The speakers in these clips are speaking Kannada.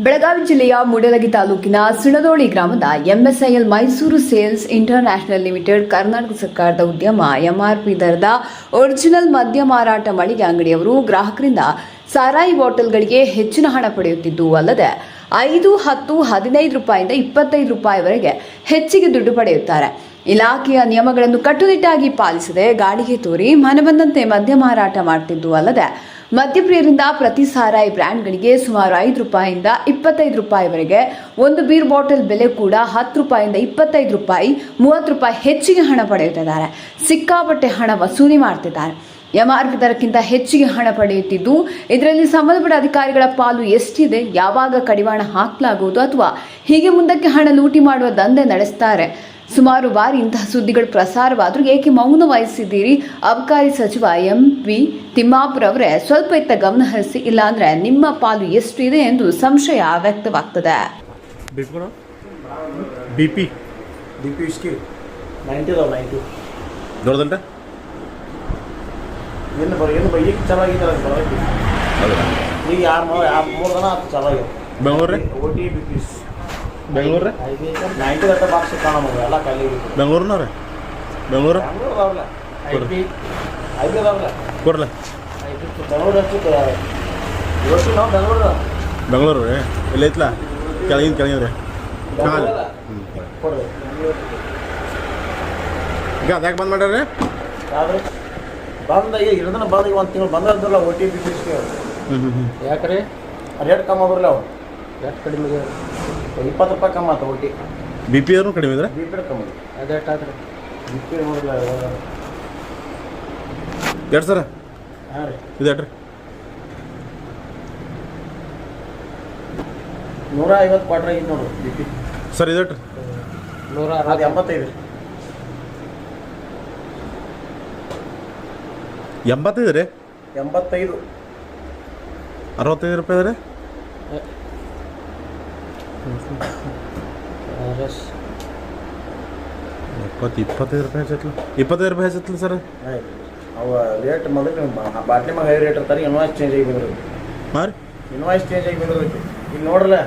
ಬೆಳಗಾವಿ ಜಿಲ್ಲೆಯ ಮೂಡಲಗಿ ತಾಲೂಕಿನ ಸಿಣದೋಳಿ ಗ್ರಾಮದ MSIL Mysuru sales international limited Karnataka ಸರ್ಕಾರದ ಉದ್ಯಮ ಎಂಆರ್ಪಿ ದರದ ಒರಿಜಿನಲ್ ಮದ್ಯ ಮಾರಾಟ ಮಳಿಗೆ ಅಂಗಡಿಯವರು ಗ್ರಾಹಕರಿಂದ ಸಾರಾಯಿ ಬಾಟಲ್ಗಳಿಗೆ ಹೆಚ್ಚಿನ ಹಣ ಪಡೆಯುತ್ತಿದ್ದು ಅಲ್ಲದೆ 5, 10, 15 ರೂಪಾಯಿಂದ 25 ರೂಪಾಯಿವರೆಗೆ ಹೆಚ್ಚಿಗೆ ದುಡ್ಡು ಪಡೆಯುತ್ತಾರೆ. ಇಲಾಖೆಯ ನಿಯಮಗಳನ್ನು ಕಟ್ಟುನಿಟ್ಟಾಗಿ ಪಾಲಿಸದೆ ಗಾಡಿಗೆ ತೋರಿ ಮನೆ ಬಂದಂತೆ ಮದ್ಯ ಮಾರಾಟ ಮಾಡುತ್ತಿದ್ದು ಅಲ್ಲದೆ ಮದ್ಯಪ್ರಿಯರಿಂದ ಪ್ರತಿ ಸಾರಾಯಿ ಬ್ರ್ಯಾಂಡ್ಗಳಿಗೆ ಸುಮಾರು 5 ರೂಪಾಯಿಯಿಂದ 25 ರೂಪಾಯಿವರೆಗೆ, ಒಂದು ಬೀರ್ ಬಾಟಲ್ ಬೆಲೆ ಕೂಡ 10 ರೂಪಾಯಿಯಿಂದ 25 ರೂಪಾಯಿ, 30 ರೂಪಾಯಿ ಹೆಚ್ಚಿಗೆ ಹಣ ಪಡೆಯುತ್ತಿದ್ದಾರೆ. ಸಿಕ್ಕಾಪಟ್ಟೆ ಹಣ ವಸೂಲಿ ಮಾಡ್ತಿದ್ದಾರೆ. ಎಂಆರ್ಪಿ ದರಕ್ಕಿಂತ ಹೆಚ್ಚಿಗೆ ಹಣ ಪಡೆಯುತ್ತಿದ್ದು ಇದರಲ್ಲಿ ಸಂಬಂಧಪಟ್ಟ ಅಧಿಕಾರಿಗಳ ಪಾಲು ಎಷ್ಟಿದೆ, ಯಾವಾಗ ಕಡಿವಾಣ ಹಾಕಲಾಗುವುದು ಅಥವಾ ಹೀಗೆ ಮುಂದಕ್ಕೆ ಹಣ ಲೂಟಿ ಮಾಡುವ ದಂಧೆ ನಡೆಸ್ತಾರೆ. ಸುಮಾರು ಬಾರಿ ಇಂತಹ ಸುದ್ದಿಗಳು ಪ್ರಸಾರವಾದರೂ ಏಕೆ ಮೌನ ವಹಿಸಿದ್ದೀರಿ? ಅಬಕಾರಿ ಸಚಿವ ಎಂಪಿ ತಿಮ್ಮಾಪುರ ಅವರೇ ಸ್ವಲ್ಪ ಇತ್ತ ಗಮನ ಹರಿಸಿ, ಇಲ್ಲಾಂದ್ರೆ ನಿಮ್ಮ ಪಾಲು ಎಷ್ಟು ಇದೆ ಎಂದು ಸಂಶಯ ವ್ಯಕ್ತವಾಗ್ತದೆ. ಬೆಂಗಳೂರು 90 ಗಂಟೆ ಬಾಕ್ಸ್ ಕಾಣಬಹುದು ಎಲ್ಲ ಖಾಲಿ. ಬೆಂಗಳೂರಿನವ್ರೆ ಬೆಂಗಳೂರು ಕೊಡ್ಲ ಬೆಂಗಳೂರು ರೀ ಎಲ್ಲ ಐತ್ಲ ಕೆಳಗಿನ ರೀ ಈಗ ಅದ್ಯಾಕೆ ಬಂದ್ ಮಾಡ್ಯಾರ? ಬಂದ ಈಗ ಇರೋದನ್ನ ಬಂದ ಈಗ 1 ತಿಂಗಳು ಬಂದಿಲ್ಲ. OTP ಯಾಕ್ರಿ ರೇಟ್ ಕಮ್ಮಿ ಬರಲ್ಲ. ಅವ್ರು ರೇಟ್ ಕಡಿಮೆ 20 ರೂಪಾಯಿ ಕಮ್ಮಿ ಆತ. OT BP ಅವ್ರು ಕಡಿಮೆ ಇದ್ರೆ BP ಕಮ್ಮಿ ಅದೇಟಾದ್ರೆ BP ನೋಡಿಲ್ಲ. ಎಷ್ಟು ಸರ? ಹಾಂ ರೀ ಇದು ಎಟ್ರಿ? 150 ಕ್ವಾರ್ಟರ್ ಆಗಿತ್ತು ನೋಡ್ರಿ BP ಸರ್. ಇದು ಎಟ್ರಿ? 185 ರೀ. 85 ರೀ? 85 65 ರೂಪಾಯಿ ರೀ? 25 ರೂಪಾಯಿ ಹೆಚ್ಚತ್ಲ. 25 ರೂಪಾಯಿ ಹೆಚ್ಚತ್ಲ ಸರ್. ಅವ ರೇಟ್ ಮೊದಲು ಬಾಟ್ಲಿ ಮ್ಯಾಗ ಹೈ ರೇಟ್ ಇರ್ತಾರೆ. ಇನ್ವಾಯ್ಸ್ ಚೇಂಜ್ ಆಗಿ ಬಂದಿರೋದು. ಹಾಂ ರೀ, ಇನ್ವಾಯ್ಸ್ ಚೇಂಜ್ ಆಗಿ ಬಂದಿರೋದು. ಈಗ ನೋಡ್ರಲ್ಲ,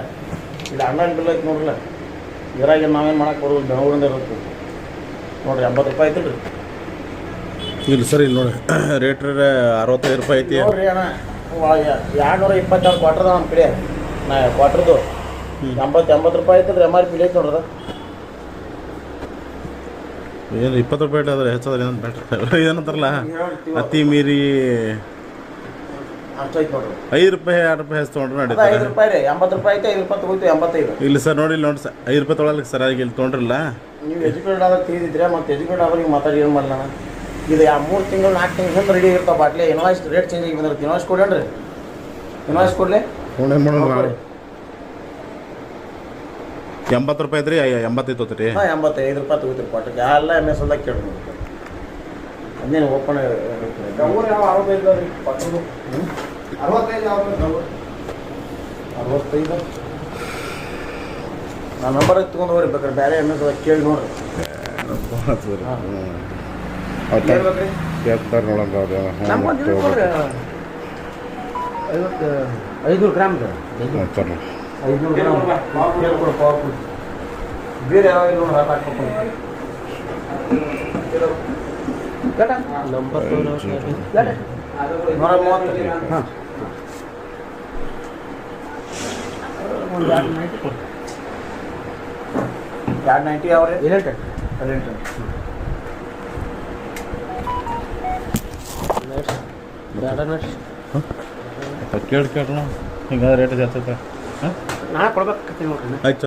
ಇಲ್ಲಿ ಆನ್ಲೈನ್ ಬಿಲ್ ಐತಿ ನೋಡ್ರಲ್ಲ. ಇದ್ರಾಗ ನಾವೇನು ಮಾಡಕ್ಕೆ ಬರೋದು, ಬೆಂಗಳೂರಿಂದ ಇರುತ್ತೆ ನೋಡ್ರಿ. 80 ರೂಪಾಯಿ ಐತಿಲ್ಲ ರೀ? ಇಲ್ಲ ಸರ್, ಇಲ್ಲಿ ನೋಡಿ ರೇಟ್ 65 ರೂಪಾಯಿ ಐತಿ ನೋಡ್ರಿ ಅಣ್ಣ. 226 ಕ್ವಾರ್ಟರ್ದ ನಮ್ಮ ಕಡೆ ನಾ ಕ್ವಾರ್ಟರ್ದು 80 ರೂಪಾಯಿ ಐತಂದ್ರೆ MRP ಐತಿ ನೋಡ್ರದ. ಏನು 20 ರೂಪಾಯಿ ಆದ್ರೆ ಹೆಚ್ಚಾದ್ರೆ ಏನಂತ ಬ್ಯಾಟ್ರಿ ಏನಂತಾರಲ್ಲ, ಅತಿ ಮೀರಿ ಅಷ್ಟೈತೆ ನೋಡ್ರಿ. 5 ರೂಪಾಯಿ 2 ರೂಪಾಯಿ ಹೆಚ್ಚು ತೊಗೊಂಡ್ರೆ ನಡೀತಾರೆ. 5 ರೂಪಾಯಿ ರೀ. 80 ರೂಪಾಯಿ ಐತೆ, 5 ರೂಪಾಯಿ ತಗೋತೀವಿ. 85 ಇಲ್ಲ ಸರ್, ನೋಡಿ ನೋಡಿ ಸರ್, 5 ರೂಪಾಯಿ ತೊಗೊಳಕ್ಕೆ ಸರಿಯಾಗಿ ಇಲ್ಲಿ ತೊಗೊಂಡ್ರಲ್ಲ. ನೀವು ಎಜುಕೇಟೆಡ್ ಆದಾಗ ತಿಳಿದಿದ್ರೆ ಮತ್ತೆ ಎಜುಕೇಟೆಡ್ ಆದಾಗ ಮಾತಾಡಿ ಏನು ಮಾಡಲ್ಲ. ಇದು 3 ತಿಂಗಳು 4 ತಿಂಗಳು ಹಿಂದೆ ರೆಡಿ ಇರ್ತಾವೆ ಬಾಟ್ಲಿ. ಇನ್ವಾಯ್ಸ್ ರೇಟ್ ಚೇಂಜ್ ಆಗಿ ಬಂದಿರುತ್ತೆ. ಇನ್ವಾಯ್ಸ್ ಕೊಡೇನ್ರಿ? ಇನ್ವಾಯ್ಸ್ ಕೊಡಲಿ? ಏನು ಮಾಡೋಣ? 80 ರೂಪಾಯಿ ಐತ್ರಿ, 85 ತೊಗೊತೀರಿ? ಹಾಂ, 85 ರೂಪಾಯಿ ತಗೋತೀರಿ ಕ್ವಾರ್ಟರ್ಗೆ. ಎಲ್ಲ MS ಅಲ್ದಾಗ ಕೇಳಿ ಅದೇನು ಓಪನ್ 65 ರೀ ಕ್ವಾರ್ಟರ್ದು. 65 ನಾನು ನಂಬರ್ ತೊಗೊಂಡು ಹೋಗ್ರಿ. ಬೇಕಾದ್ರೆ ಬೇರೆ MS ಅದಾಗ ಕೇಳಿ ನೋಡ್ರಿ. ಕೇಳ್ತಾರೆ ನೋಡಂಗ. 500 ಗ್ರಾಮ್ ರೀ. 500 ಗ್ರಾಮ್ ಕೇಳ್ಕೊಡು. ಪವರ್ಫುಲ್ ಬೇರೆ ಯಾವಾಗ ನೋಡಿ ಹಾಕಿ ನಂಬರ್ 130. ಹಾಂ, ಒಂದು 290 ಯಾವ ರೀ? 18 ಕೇಳಿ ಕೇಳ್ರಿ. ಹಿಂಗಾದ್ರೆ ರೇಟ್ ಜಾಸ್ತಿ. ಹಾಂ, ನಾ ಕೊಡ್ಬೇಕು ನೋಡ್ರಿ. ಆಯ್ತು.